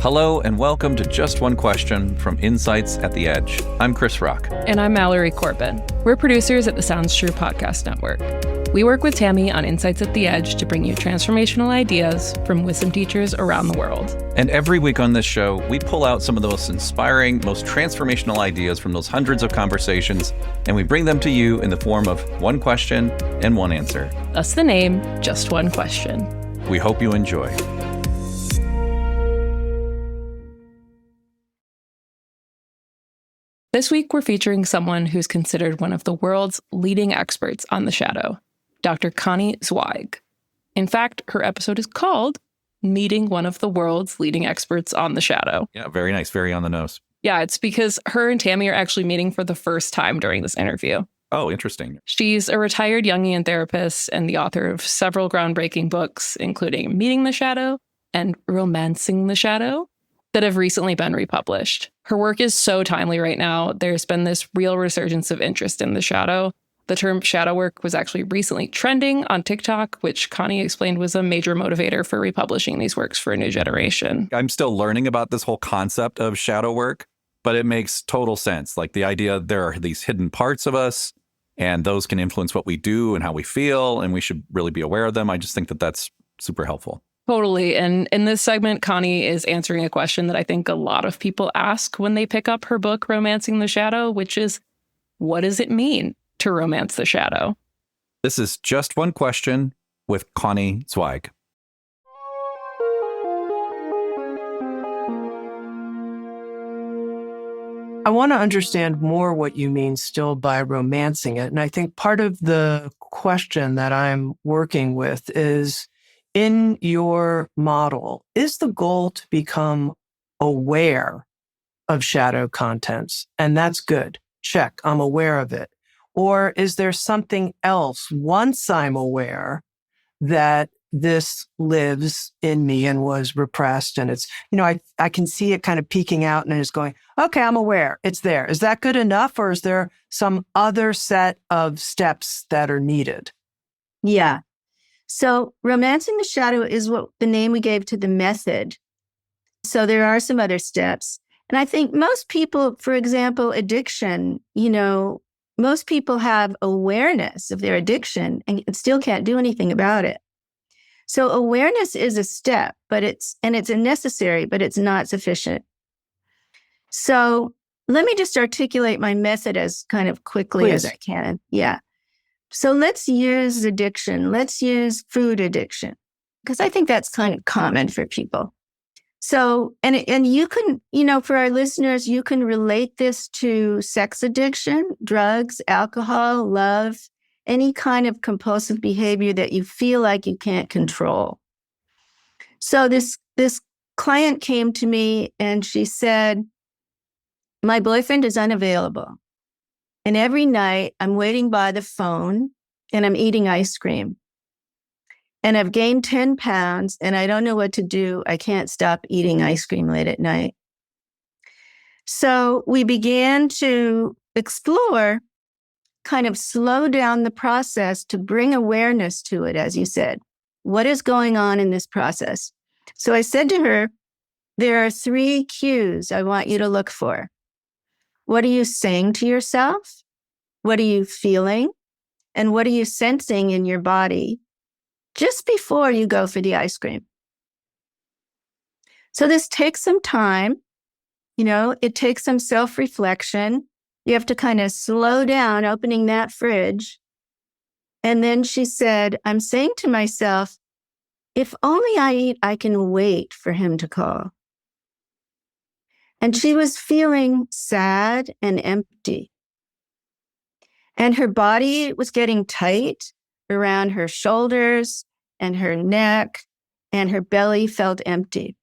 Hello and welcome to Just One Question from Insights at the Edge. I'm Chris Rock. And I'm Mallory Corbin. We're producers at the Sounds True podcast network. We work with Tami on Insights at the Edge to bring you transformational ideas from wisdom teachers around the world. And every week on this show, we pull out some of the most inspiring, most transformational ideas from those hundreds of conversations, and we bring them to you in the form of one question and one answer. Thus the name, Just One Question. We hope you enjoy. This week, we're featuring someone who's considered one of the world's leading experts on the shadow, Dr. Connie Zweig. In fact, her episode is called Meeting One of the World's Leading Experts on the Shadow. Yeah, very nice. Very on the nose. Yeah, it's because her and Tami are actually meeting for the first time during this interview. Oh, interesting. She's a retired Jungian therapist and the author of several groundbreaking books, including Meeting the Shadow and Romancing the Shadow, that have recently been republished. Her work is so timely right now. There's been this real resurgence of interest in the shadow. The term shadow work was actually recently trending on TikTok, which Connie explained was a major motivator for republishing these works for a new generation. I'm still learning about this whole concept of shadow work, but it makes total sense. Like the idea there are these hidden parts of us, and those can influence what we do and how we feel, and we should really be aware of them. I just think that that's super helpful. Totally. And in this segment, Connie is answering a question that I think a lot of people ask when they pick up her book, Romancing the Shadow, which is, what does it mean to romance the shadow? This is Just One Question with Connie Zweig. I want to understand more what you mean still by romancing it. And I think part of the question that I'm working with is, in your model, is the goal to become aware of shadow contents? And that's good. Check, I'm aware of it. Or is there something else once I'm aware that this lives in me and was repressed and it's, I can see it kind of peeking out and it's going, okay, I'm aware, it's there. Is that good enough? Or is there some other set of steps that are needed? Yeah. So Romancing the Shadow is what the name we gave to the method. So there are some other steps. And I think most people, for example, addiction, most people have awareness of their addiction and still can't do anything about it. So awareness is a step, it's a necessary, but it's not sufficient. So let me just articulate my method as kind of quickly as I can. Yeah. So let's use addiction. Let's use food addiction, because I think that's kind of common for people. So, and you can, for our listeners, you can relate this to sex addiction, drugs, alcohol, love, any kind of compulsive behavior that you feel like you can't control. So this client came to me and she said, my boyfriend is unavailable. And every night I'm waiting by the phone and I'm eating ice cream. And I've gained 10 pounds and I don't know what to do. I can't stop eating ice cream late at night. So we began to explore, kind of slow down the process to bring awareness to it, as you said. What is going on in this process? So I said to her, there are 3 cues I want you to look for. What are you saying to yourself? What are you feeling? And what are you sensing in your body just before you go for the ice cream? So this takes some time. It takes some self-reflection. You have to kind of slow down opening that fridge. And then she said, I'm saying to myself, if only I eat, I can wait for him to call. And she was feeling sad and empty. And her body was getting tight around her shoulders and her neck, and her belly felt empty.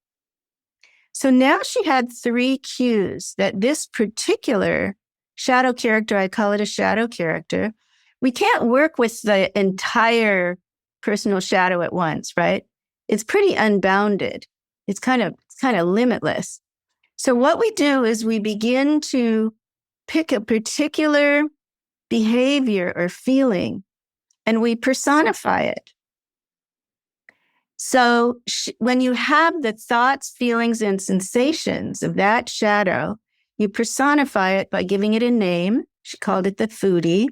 So now she had 3 cues that this particular shadow character, I call it a shadow character. We can't work with the entire personal shadow at once, right? It's pretty unbounded. It's kind of limitless. So what we do is we begin to pick a particular behavior or feeling, and we personify it. So when you have the thoughts, feelings, and sensations of that shadow, you personify it by giving it a name. She called it the foodie,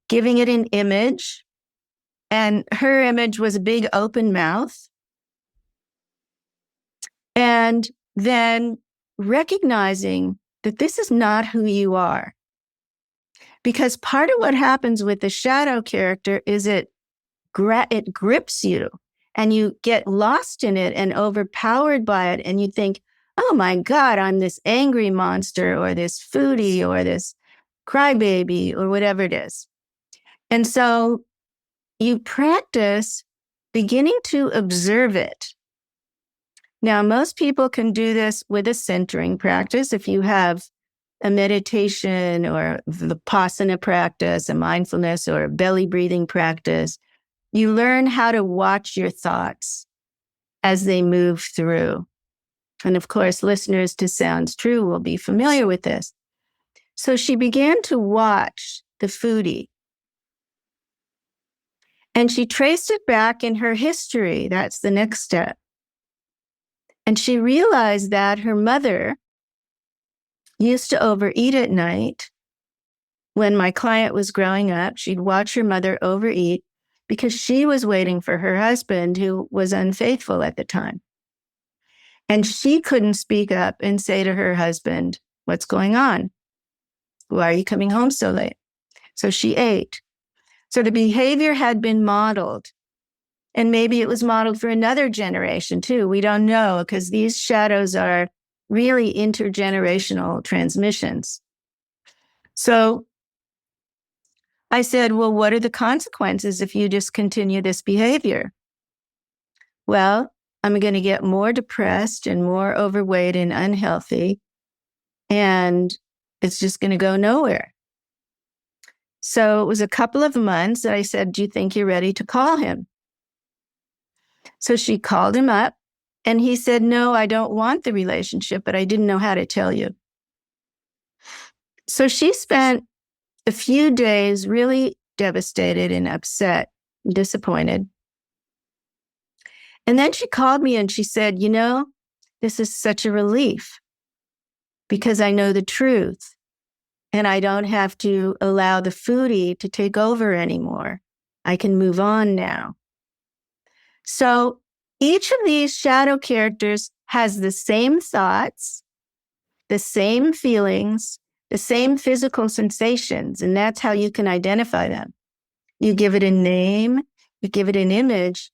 giving it an image. And her image was a big open mouth. And then recognizing that this is not who you are. Because part of what happens with the shadow character is it grips you and you get lost in it and overpowered by it. And you think, oh my God, I'm this angry monster or this foodie or this crybaby or whatever it is. And so you practice beginning to observe it. Now, most people can do this with a centering practice. If you have a meditation or vipassana practice, a mindfulness or a belly breathing practice, you learn how to watch your thoughts as they move through. And of course, listeners to Sounds True will be familiar with this. So she began to watch the foodie. And she traced it back in her history. That's the next step. And she realized that her mother used to overeat at night. When my client was growing up, she'd watch her mother overeat because she was waiting for her husband, who was unfaithful at the time. And she couldn't speak up and say to her husband, what's going on? Why are you coming home so late? So she ate. So the behavior had been modeled. And maybe it was modeled for another generation too. We don't know, because these shadows are really intergenerational transmissions. So I said, well, what are the consequences if you discontinue this behavior? Well, I'm going to get more depressed and more overweight and unhealthy, and it's just going to go nowhere. So it was a couple of months that I said, do you think you're ready to call him? So she called him up and he said, no, I don't want the relationship, but I didn't know how to tell you. So she spent a few days really devastated and upset, and disappointed. And then she called me and she said, you know, this is such a relief because I know the truth and I don't have to allow the foodie to take over anymore. I can move on now. So each of these shadow characters has the same thoughts, the same feelings, the same physical sensations, and that's how you can identify them. You give it a name, you give it an image,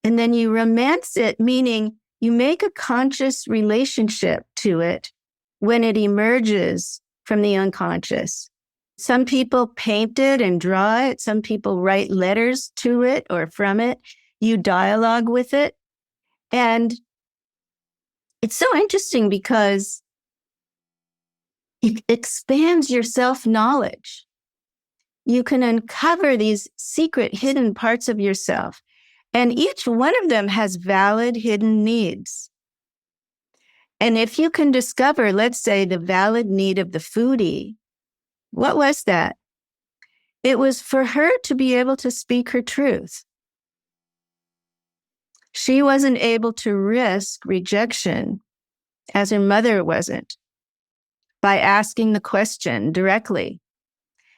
and then you romance it, meaning you make a conscious relationship to it when it emerges from the unconscious. Some people paint it and draw it. Some people write letters to it or from it. You dialogue with it. And it's so interesting because it expands your self-knowledge. You can uncover these secret hidden parts of yourself. And each one of them has valid hidden needs. And if you can discover, let's say, the valid need of the foodie, what was that? It was for her to be able to speak her truth. She wasn't able to risk rejection, as her mother wasn't, by asking the question directly.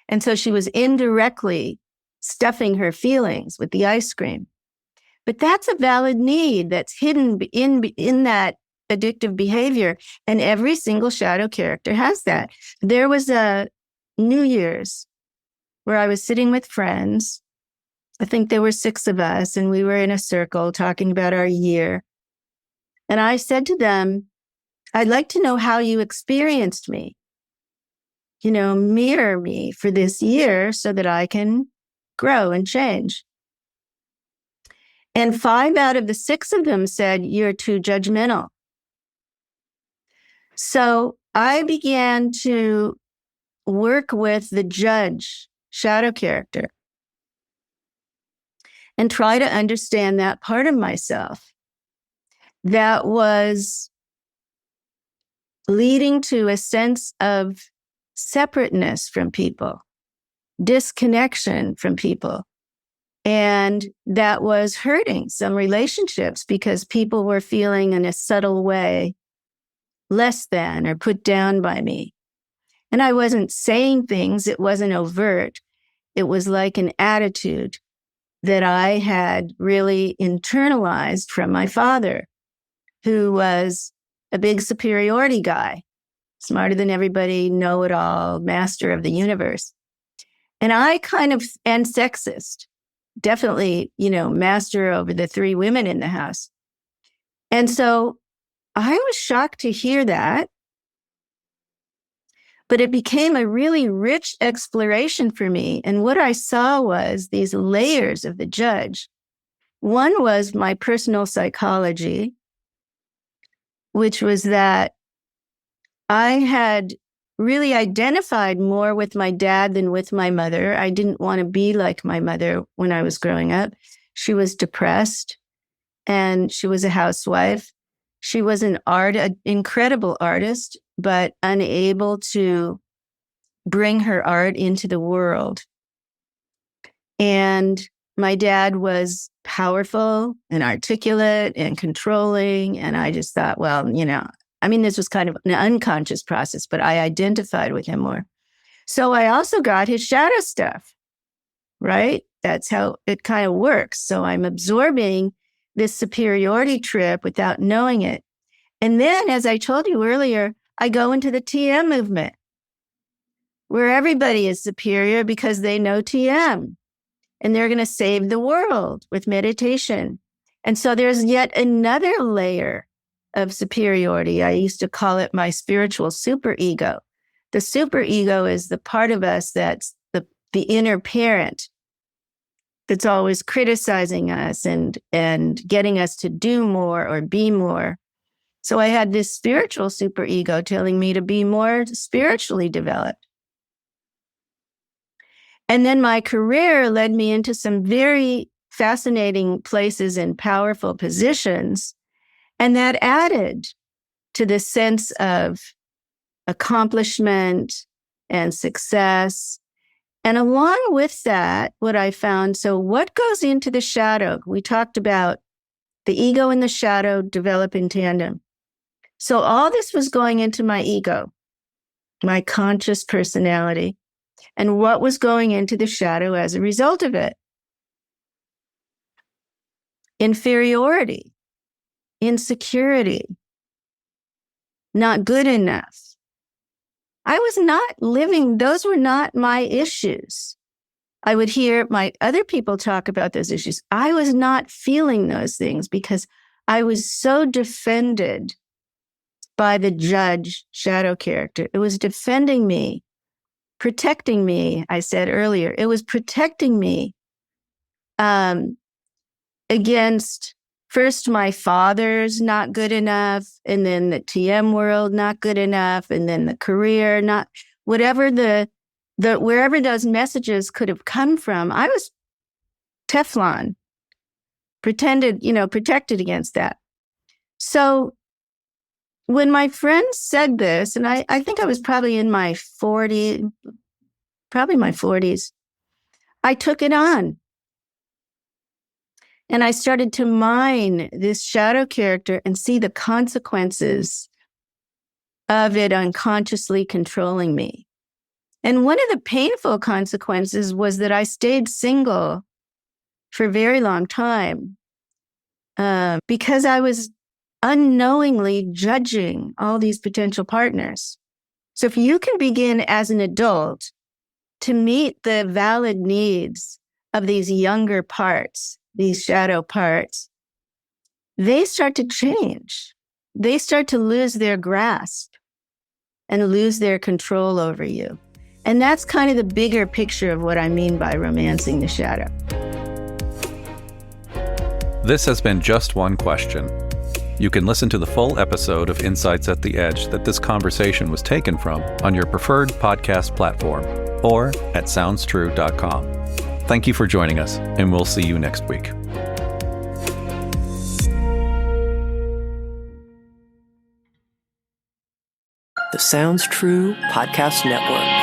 And so she was indirectly stuffing her feelings with the ice cream. But that's a valid need that's hidden in that addictive behavior. And every single shadow character has that. There was a New Year's where I was sitting with friends. I think there were 6 of us, and we were in a circle talking about our year. And I said to them, I'd like to know how you experienced me. You know, mirror me for this year so that I can grow and change. And 5 out of the 6 of them said, you're too judgmental. So I began to work with the judge shadow character and try to understand that part of myself that was leading to a sense of separateness from people, disconnection from people. And that was hurting some relationships because people were feeling in a subtle way less than or put down by me. And I wasn't saying things. It wasn't overt. It was like an attitude that I had really internalized from my father, who was a big superiority guy, smarter than everybody, know-it-all, master of the universe. And and sexist, definitely, master over the 3 women in the house. And so I was shocked to hear that. But it became a really rich exploration for me. And what I saw was these layers of the judge. One was my personal psychology, which was that I had really identified more with my dad than with my mother. I didn't want to be like my mother when I was growing up. She was depressed and she was a housewife. She was an incredible artist, but unable to bring her art into the world. And my dad was powerful and articulate and controlling. And I just thought, well, this was kind of an unconscious process, but I identified with him more. So I also got his shadow stuff, right? That's how it kind of works. So I'm absorbing this superiority trip without knowing it. And then, as I told you earlier, I go into the TM movement where everybody is superior because they know TM and they're going to save the world with meditation. And so there's yet another layer of superiority. I used to call it my spiritual superego. The superego is the part of us that's the inner parent that's always criticizing us and getting us to do more or be more. So I had this spiritual superego telling me to be more spiritually developed. And then my career led me into some very fascinating places and powerful positions. And that added to the sense of accomplishment and success. And along with that, what I found, so what goes into the shadow? We talked about the ego and the shadow develop in tandem. So all this was going into my ego, my conscious personality, and what was going into the shadow as a result of it? Inferiority, insecurity, not good enough. I was not living, those were not my issues. I would hear my other people talk about those issues. I was not feeling those things because I was so defended by the judge shadow character. It was defending me, protecting me, I said earlier. It was protecting me against first my father's not good enough, and then the TM world not good enough, and then the career not, whatever the wherever those messages could have come from, I was Teflon, protected against that. So when my friend said this, and I think I was probably in my 40s, I took it on. And I started to mine this shadow character and see the consequences of it unconsciously controlling me. And one of the painful consequences was that I stayed single for a very long time because I was unknowingly judging all these potential partners. So if you can begin as an adult to meet the valid needs of these younger parts, these shadow parts, they start to change. They start to lose their grasp and lose their control over you. And that's kind of the bigger picture of what I mean by romancing the shadow. This has been Just One Question. You can listen to the full episode of Insights at the Edge that this conversation was taken from on your preferred podcast platform or at SoundsTrue.com. Thank you for joining us, and we'll see you next week. The Sounds True Podcast Network.